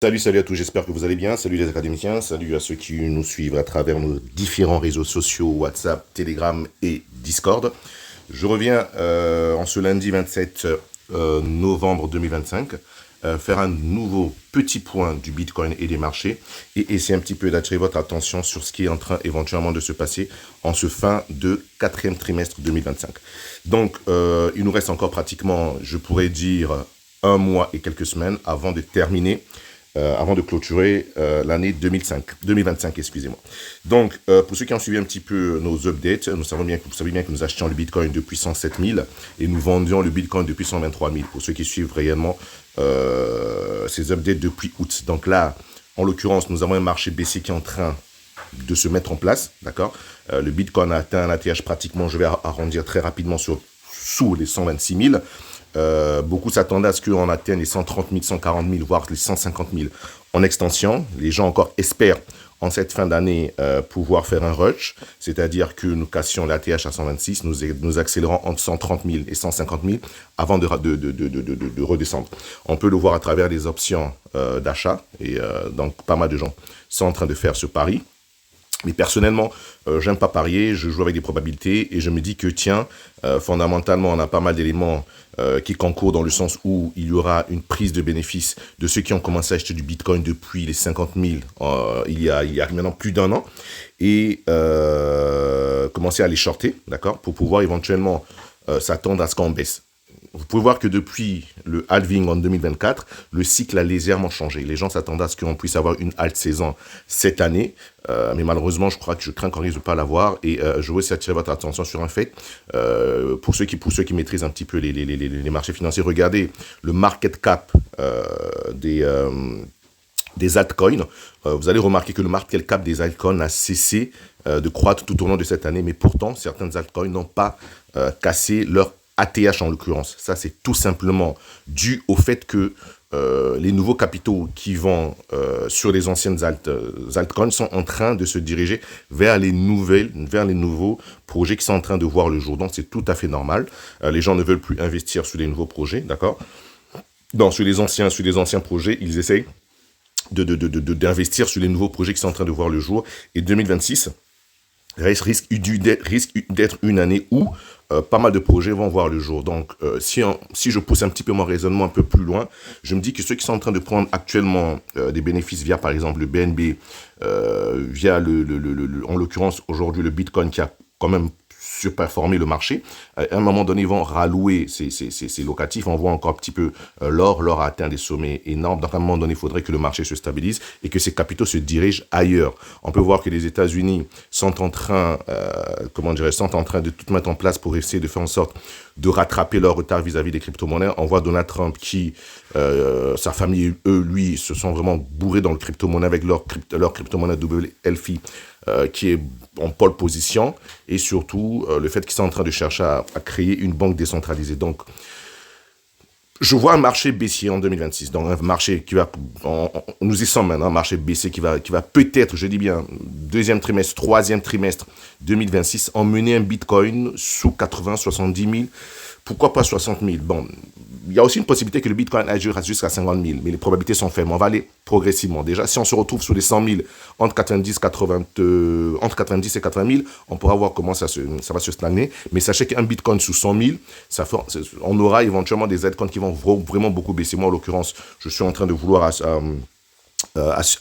Salut à tous, j'espère que vous allez bien. Salut les académiciens, salut à ceux qui nous suivent à travers nos différents réseaux sociaux, WhatsApp, Telegram et Discord. Je reviens en ce lundi 27 novembre 2025 faire un nouveau petit point du Bitcoin et des marchés et essayer un petit peu d'attirer votre attention sur ce qui est en train éventuellement de se passer en ce fin de quatrième trimestre 2025. Donc, il nous reste encore pratiquement, je pourrais dire, un mois et quelques semaines avant de terminer avant de clôturer l'année 2025, excusez-moi. Donc, pour ceux qui ont suivi un petit peu nos updates, vous savez bien que nous achetions le Bitcoin depuis 107 000 et nous vendions le Bitcoin depuis 123 000, pour ceux qui suivent réellement ces updates depuis août. Donc là, en l'occurrence, nous avons un marché baissier qui est en train de se mettre en place, d'accord. Le Bitcoin a atteint un ATH pratiquement, je vais arrondir très rapidement, sous les 126 000. Beaucoup s'attendaient à ce qu'on atteigne les 130 000, 140 000, voire les 150 000 en extension. Les gens encore espèrent en cette fin d'année pouvoir faire un rush, c'est-à-dire que nous cassions l'ATH à 126, nous accélérons entre 130 000 et 150 000 avant de redescendre. On peut le voir à travers des options d'achat, et donc pas mal de gens sont en train de faire ce pari. Mais personnellement, j'aime pas parier, je joue avec des probabilités et je me dis que tiens, fondamentalement, on a pas mal d'éléments qui concourent dans le sens où il y aura une prise de bénéfice de ceux qui ont commencé à acheter du Bitcoin depuis les 50 000 il y a maintenant plus d'un an et commencer à les shorter, d'accord, pour pouvoir éventuellement s'attendre à ce qu'on baisse. Vous pouvez voir que depuis le halving en 2024, le cycle a légèrement changé. Les gens s'attendaient à ce qu'on puisse avoir une halte saison cette année, mais malheureusement, je crains qu'on risque de pas l'avoir. Et je veux aussi attirer votre attention sur un fait. Pour ceux qui maîtrisent un petit peu les marchés financiers, regardez le market cap des altcoins. Vous allez remarquer que le market cap des altcoins a cessé de croître tout au long de cette année, mais pourtant, certaines altcoins n'ont pas cassé leur ATH en l'occurrence. Ça, c'est tout simplement dû au fait que les nouveaux capitaux qui vont sur les anciennes altcoins sont en train de se diriger vers les nouveaux projets qui sont en train de voir le jour. Donc, c'est tout à fait normal. Les gens ne veulent plus investir sur les nouveaux projets, d'accord? Donc, sur les anciens projets, ils essayent d'investir sur les nouveaux projets qui sont en train de voir le jour. Et 2026 risque d'être une année où pas mal de projets vont voir le jour. Donc, si je pousse un petit peu mon raisonnement un peu plus loin, je me dis que ceux qui sont en train de prendre actuellement des bénéfices via, par exemple, le BNB, via en l'occurrence, aujourd'hui, le Bitcoin qui a quand même surperformer le marché. À un moment donné, ils vont rallouer ces locatifs. On voit encore un petit peu l'or. L'or a atteint des sommets énormes. Donc, à un moment donné, il faudrait que le marché se stabilise et que ces capitaux se dirigent ailleurs. On peut voir que les États-Unis sont en train de tout mettre en place pour essayer de faire en sorte de rattraper leur retard vis-à-vis des crypto-monnaies. On voit Donald Trump qui, sa famille, lui, se sont vraiment bourrés dans le crypto-monnaie avec leur crypto-monnaie WLFI qui est en pole position, et surtout le fait qu'ils sont en train de chercher à créer une banque décentralisée. Donc, je vois un marché baissier en 2026, donc un marché qui va, nous y sommes maintenant, un marché baissier qui va peut-être, je dis bien, deuxième trimestre, troisième trimestre 2026, emmener un Bitcoin sous 80, 70 000, pourquoi pas 60 000. Bon, il y a aussi une possibilité que le Bitcoin aille jusqu'à 50 000, mais les probabilités sont faibles. On va aller progressivement. Déjà, si on se retrouve sous les 100 000, entre 90 et 80 000, on pourra voir comment ça va se stagner. Mais sachez qu'un Bitcoin sous 100 000, on aura éventuellement des altcoins qui vont vraiment beaucoup baisser. Moi, en l'occurrence, je suis en train de vouloir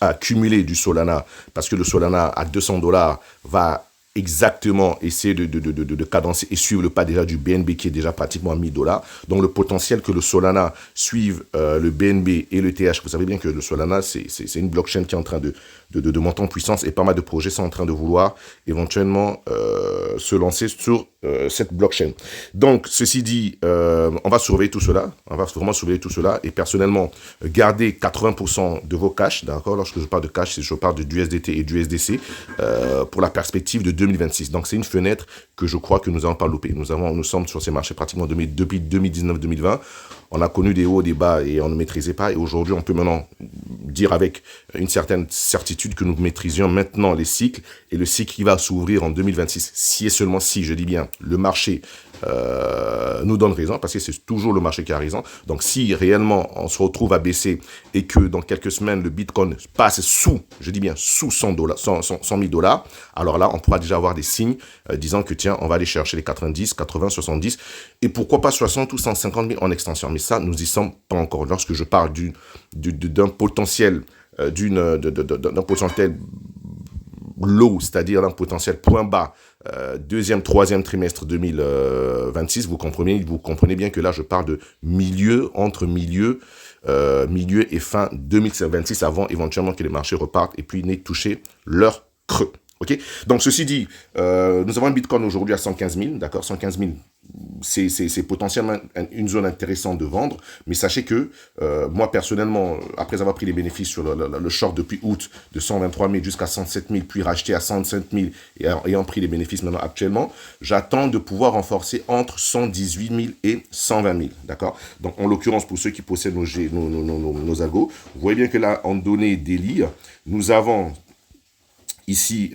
accumuler du Solana, parce que le Solana à 200 $ va exactement essayer de cadencer et suivre le pas déjà du BNB qui est déjà pratiquement à 1000 $. Donc le potentiel que le Solana suive le BNB et le TH, vous savez bien que le Solana c'est une blockchain qui est en train de monter en puissance et pas mal de projets sont en train de vouloir éventuellement se lancer sur cette blockchain. Donc ceci dit, on va surveiller tout cela, on va vraiment surveiller tout cela et personnellement garder 80% de vos cash, d'accord, lorsque je parle de cash, je parle de USDT et du USDC pour la perspective de 2026. Donc c'est une fenêtre que je crois que nous n'allons pas louper. Nous sommes sur ces marchés pratiquement depuis 2019-2020. On a connu des hauts, des bas et on ne maîtrisait pas. Et aujourd'hui, on peut maintenant dire avec une certaine certitude que nous maîtrisions maintenant les cycles et le cycle qui va s'ouvrir en 2026. Si et seulement si, je dis bien, le marché nous donne raison, parce que c'est toujours le marché qui a raison. Donc, si réellement on se retrouve à baisser et que dans quelques semaines, le Bitcoin passe sous, je dis bien sous 100 000 dollars, alors là, on pourra déjà avoir des signes disant que tiens, on va aller chercher les 90, 80, 70, et pourquoi pas 60 ou 150 000 en extension. Mais ça, nous y sommes pas encore. Lorsque je parle d'un potentiel, d'un potentiel low, c'est-à-dire d'un potentiel point bas, deuxième, troisième trimestre 2026, vous comprenez bien que là, je parle de entre milieu et fin 2026, avant éventuellement que les marchés repartent et puis n'aient touché leur creux. Ok. Donc, ceci dit, nous avons un Bitcoin aujourd'hui à 115 000, d'accord, 115 000, c'est potentiellement une zone intéressante de vendre, mais sachez que moi, personnellement, après avoir pris les bénéfices sur le short depuis août de 123 000 jusqu'à 107 000, puis racheté à 105 000 et ayant pris les bénéfices maintenant actuellement, j'attends de pouvoir renforcer entre 118 000 et 120 000, d'accord. Donc, en l'occurrence, pour ceux qui possèdent nos algos, vous voyez bien que là, en données daily, nous avons ici,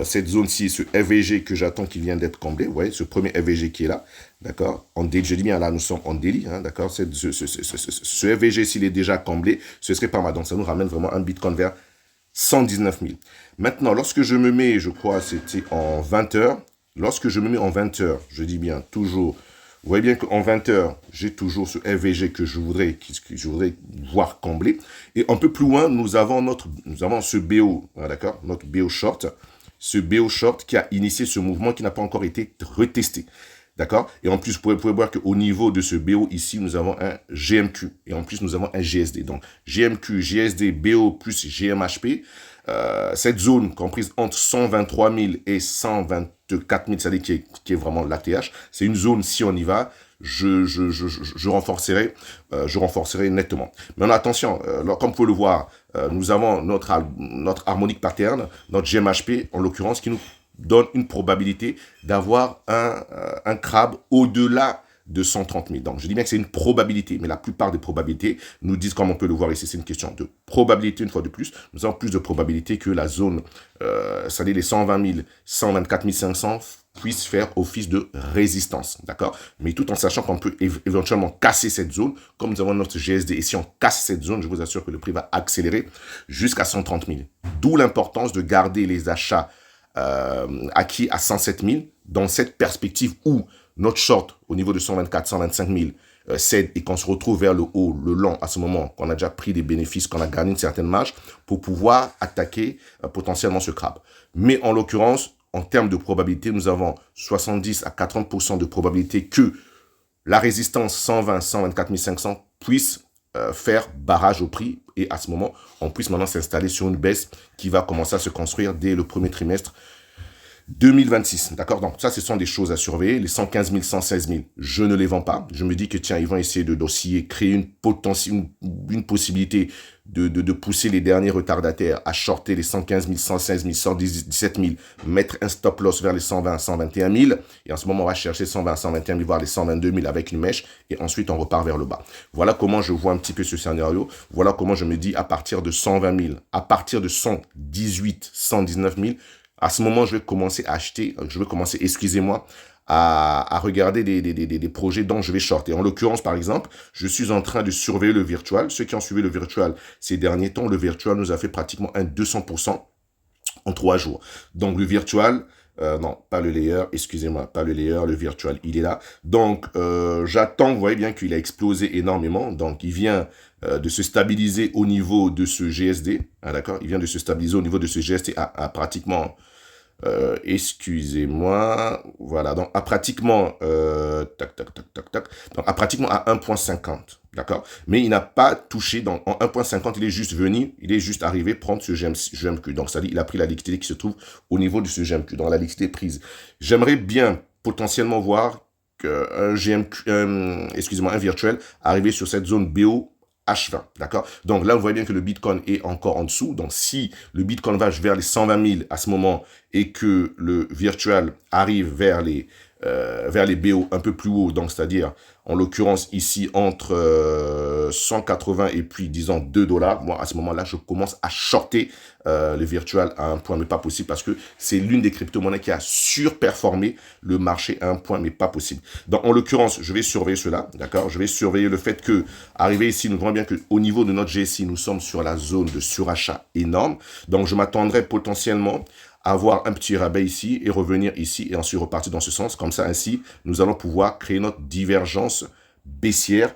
cette zone-ci, ce FVG que j'attends qu'il vienne d'être comblé, vous voyez, ce premier FVG qui est là, d'accord, je dis bien là, nous sommes en daily, hein, d'accord, ce FVG, s'il est déjà comblé, ce serait pas mal, donc ça nous ramène vraiment un Bitcoin vers 119 000. Maintenant, lorsque je me mets, je crois, c'était en 20 heures, lorsque je me mets en 20 heures, je dis bien toujours, vous voyez bien qu'en 20 heures, j'ai toujours ce FVG que je voudrais voir combler. Et un peu plus loin, nous avons ce BO, d'accord, notre BO short. Ce BO short qui a initié ce mouvement qui n'a pas encore été retesté. D'accord. Et en plus, vous pouvez voir qu'au niveau de ce BO ici, nous avons un GMQ. Et en plus, nous avons un GSD. Donc, GMQ, GSD, BO plus GMHP. Cette zone comprise entre 123 000 et 124 000, c'est-à-dire qui est vraiment l'ATH, c'est une zone, si on y va, je renforcerai nettement. Maintenant, attention, comme vous pouvez le voir, nous avons notre harmonic pattern, notre GMHP, en l'occurrence, qui nous donne une probabilité d'avoir un crabe au-delà de 130 000. Donc, je dis bien que c'est une probabilité, mais la plupart des probabilités nous disent, comme on peut le voir ici, c'est une question de probabilité, une fois de plus. Nous avons plus de probabilité que la zone, c'est-à-dire les 120 000, 124 500 puissent faire office de résistance, d'accord? Mais tout en sachant qu'on peut éventuellement casser cette zone, comme nous avons notre GSD, et si on casse cette zone, je vous assure que le prix va accélérer jusqu'à 130 000. D'où l'importance de garder les achats acquis à 107 000 dans cette perspective où notre short au niveau de 124 125 000 cède et qu'on se retrouve vers le haut, le long, à ce moment qu'on a déjà pris des bénéfices, qu'on a gagné une certaine marge pour pouvoir attaquer potentiellement ce crabe. Mais en l'occurrence, en termes de probabilité, nous avons 70 à 80% de probabilité que la résistance 120 124 500 puisse faire barrage au prix et à ce moment, on puisse maintenant s'installer sur une baisse qui va commencer à se construire dès le premier trimestre 2026, d'accord? Donc ça, ce sont des choses à surveiller. Les 115 000, 116 000, je ne les vends pas. Je me dis que tiens, ils vont essayer de dossier, créer une possibilité de pousser les derniers retardataires à shorter les 115 000, 116 000, 117 000, mettre un stop loss vers les 120 121 000. Et en ce moment, on va chercher 120 121 000, voire les 122 000 avec une mèche. Et ensuite, on repart vers le bas. Voilà comment je vois un petit peu ce scénario. Voilà comment je me dis à partir de 120 000, à partir de 118 119 000, à ce moment, je vais commencer à acheter, excusez-moi, à regarder des projets dont je vais shorter. En l'occurrence, par exemple, je suis en train de surveiller le virtual. Ceux qui ont suivi le virtual ces derniers temps, le virtual nous a fait pratiquement un 200% en 3 jours. Donc, le virtual, non, pas le layer, excusez-moi, pas le layer, le virtual, il est là. Donc, j'attends, vous voyez bien qu'il a explosé énormément. Donc, il vient de se stabiliser au niveau de ce GSD, hein, d'accord? Il vient de se stabiliser au niveau de ce GSD à pratiquement, excusez-moi, voilà, donc à pratiquement, donc à pratiquement à 1.50, d'accord? Mais il n'a pas touché, donc en 1.50, il est juste arrivé prendre ce GMQ, donc ça dit, il a pris la liquidité qui se trouve au niveau de ce GMQ, donc la liquidité prise. J'aimerais bien potentiellement voir un GMQ, un virtuel arriver sur cette zone BO H20, d'accord? Donc là, vous voyez bien que le Bitcoin est encore en dessous. Donc si le Bitcoin va vers les 120 000 à ce moment et que le virtual arrive vers les vers les BO un peu plus haut, donc c'est-à-dire en l'occurrence ici entre 180 et puis disons 2 dollars, moi à ce moment-là je commence à shorter le virtual à un point mais pas possible parce que c'est l'une des crypto-monnaies qui a surperformé le marché à un point mais pas possible. Donc en l'occurrence je vais surveiller cela, d'accord, je vais surveiller le fait que arrivé ici nous voyons bien que au niveau de notre GSI nous sommes sur la zone de surachat énorme, donc je m'attendrai potentiellement avoir un petit rabais ici et revenir ici et ensuite repartir dans ce sens. Comme ça, ainsi, nous allons pouvoir créer notre divergence baissière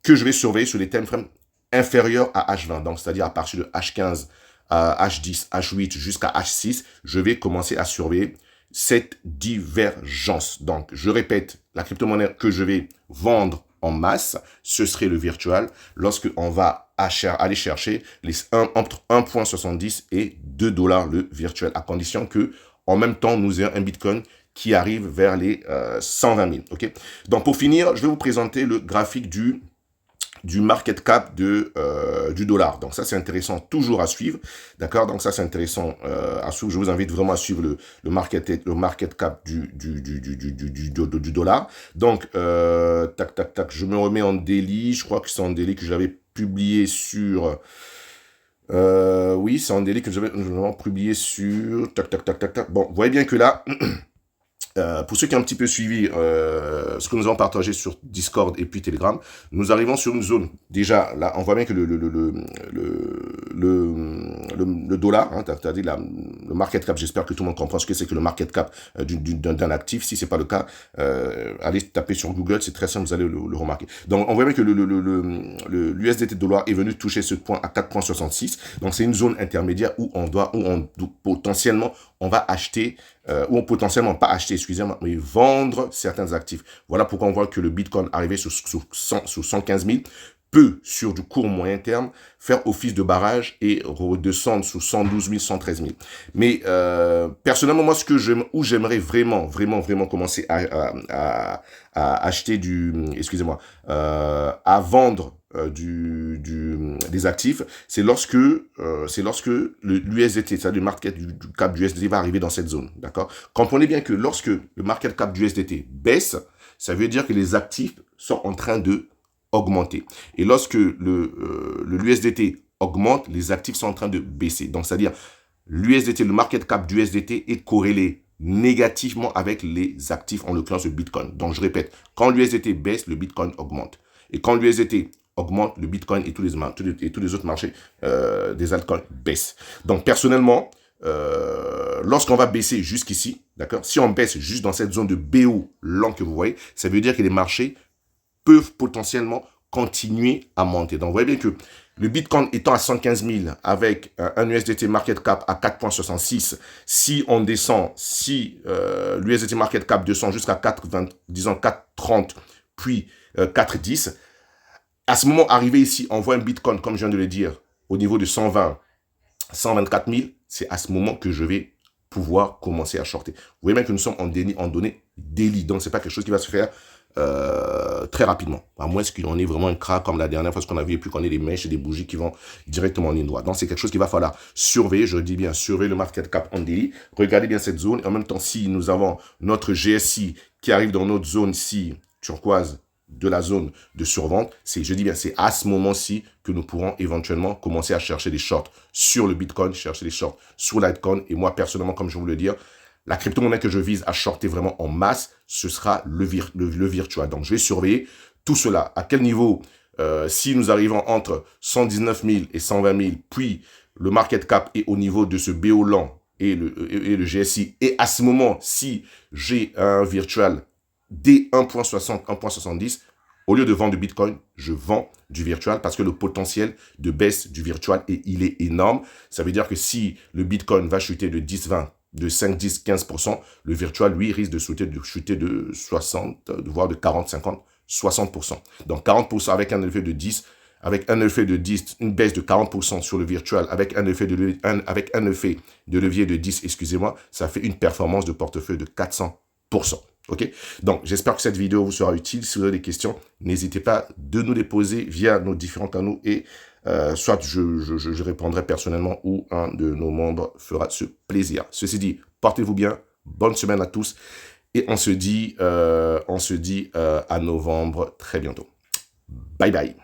que je vais surveiller sur les time frames inférieurs à H20. Donc, c'est-à-dire à partir de H15, H10, H8 jusqu'à H6, je vais commencer à surveiller cette divergence. Donc, je répète, la crypto-monnaie que je vais vendre en masse, ce serait le virtual, lorsque on va aller chercher entre 1,70 et 2 dollars le virtuel, à condition que, en même temps, nous ayons un Bitcoin qui arrive vers les 120 000. Okay. Donc, pour finir, je vais vous présenter le graphique du market cap du dollar. Donc ça, c'est intéressant toujours à suivre. D'accord. Donc ça, c'est intéressant à suivre. Je vous invite vraiment à suivre le market cap du dollar. Donc, tac, tac, tac, je me remets en daily. Je crois que c'est en daily que j'avais publié sur... oui, c'est en daily que j'avais publié sur... Tac, tac, tac, tac, tac. Bon, vous voyez bien que là... pour ceux qui ont un petit peu suivi ce que nous avons partagé sur Discord et puis Telegram, nous arrivons sur une zone. Déjà, là, on voit bien que le dollar, hein, c'est-à-dire le market cap, j'espère que tout le monde comprend ce que c'est que le market cap d'un actif. Si c'est pas le cas, allez taper sur Google, c'est très simple, vous allez le remarquer. Donc, on voit bien que l'USDT dollar est venu toucher ce point à 4,66. Donc, c'est une zone intermédiaire où potentiellement, on va acheter, ou potentiellement pas acheter, excusez-moi, mais vendre certains actifs. Voilà pourquoi on voit que le Bitcoin arrivé sous 115 000 peut, sur du court moyen terme, faire office de barrage et redescendre sous 112 000, 113 000. Mais personnellement, moi, j'aimerais vraiment commencer à acheter à vendre des actifs, c'est lorsque l'USDT, c'est-à-dire le market cap du USDT va arriver dans cette zone, d'accord? Comprenez bien que lorsque le market cap du USDT baisse, ça veut dire que les actifs sont en train de augmenter. Et lorsque l'USDT augmente, les actifs sont en train de baisser. Donc, c'est-à-dire l'USDT, le market cap du USDT est corrélé négativement avec les actifs, en l'occurrence le Bitcoin. Donc, je répète, quand l'USDT baisse, le Bitcoin augmente. Et quand l'USDT augmente, le Bitcoin et tous les autres marchés des altcoins baissent. Donc, personnellement, lorsqu'on va baisser jusqu'ici, d'accord, si on baisse juste dans cette zone de BO lent que vous voyez, ça veut dire que les marchés peuvent potentiellement continuer à monter. Donc, vous voyez bien que le Bitcoin étant à 115 000 avec un USDT market cap à 4,66, si on descend, si l'USDT market cap descend jusqu'à 4,30, puis 4,10, à ce moment arrivé ici, on voit un Bitcoin, comme je viens de le dire, au niveau de 120, 124 000, c'est à ce moment que je vais pouvoir commencer à shorter. Vous voyez bien que nous sommes en données daily, donc c'est pas quelque chose qui va se faire très rapidement, à moins qu'il en ait vraiment un crack comme la dernière fois, ce qu'on a vu, et puis qu'on ait des mèches et des bougies qui vont directement en ligne droite. Donc c'est quelque chose qu'il va falloir surveiller, je dis bien surveiller le market cap en daily, regardez bien cette zone, et en même temps, si nous avons notre GSI qui arrive dans notre zone ici, turquoise, de la zone de survente, je dis bien, c'est à ce moment-ci que nous pourrons éventuellement commencer à chercher des shorts sur le Bitcoin, chercher des shorts sur Litecoin, et moi personnellement, comme je vous le dis, la crypto-monnaie que je vise à shorter vraiment en masse, ce sera le virtual. Donc, je vais surveiller tout cela. À quel niveau, si nous arrivons entre 119 000 et 120 000, puis le market cap est au niveau de ce BO lent et le GSI, et à ce moment, si j'ai un virtual dès 1.60, 1.70, au lieu de vendre du Bitcoin, je vends du virtual parce que le potentiel de baisse du virtual, il est énorme. Ça veut dire que si le Bitcoin va chuter de 10, 20, de 5, 10, 15%, le virtual, lui, risque de chuter de 60, voire de 40, 50, 60%. Donc 40% avec un effet de 10, une baisse de 40% sur le virtual, avec un effet de levier de 10, excusez-moi, ça fait une performance de portefeuille de 400%. Ok, donc j'espère que cette vidéo vous sera utile. Si vous avez des questions, n'hésitez pas de nous les poser via nos différents canaux et soit je répondrai personnellement ou un de nos membres fera ce plaisir. Ceci dit, portez-vous bien, bonne semaine à tous Et on se dit à novembre très bientôt. Bye bye.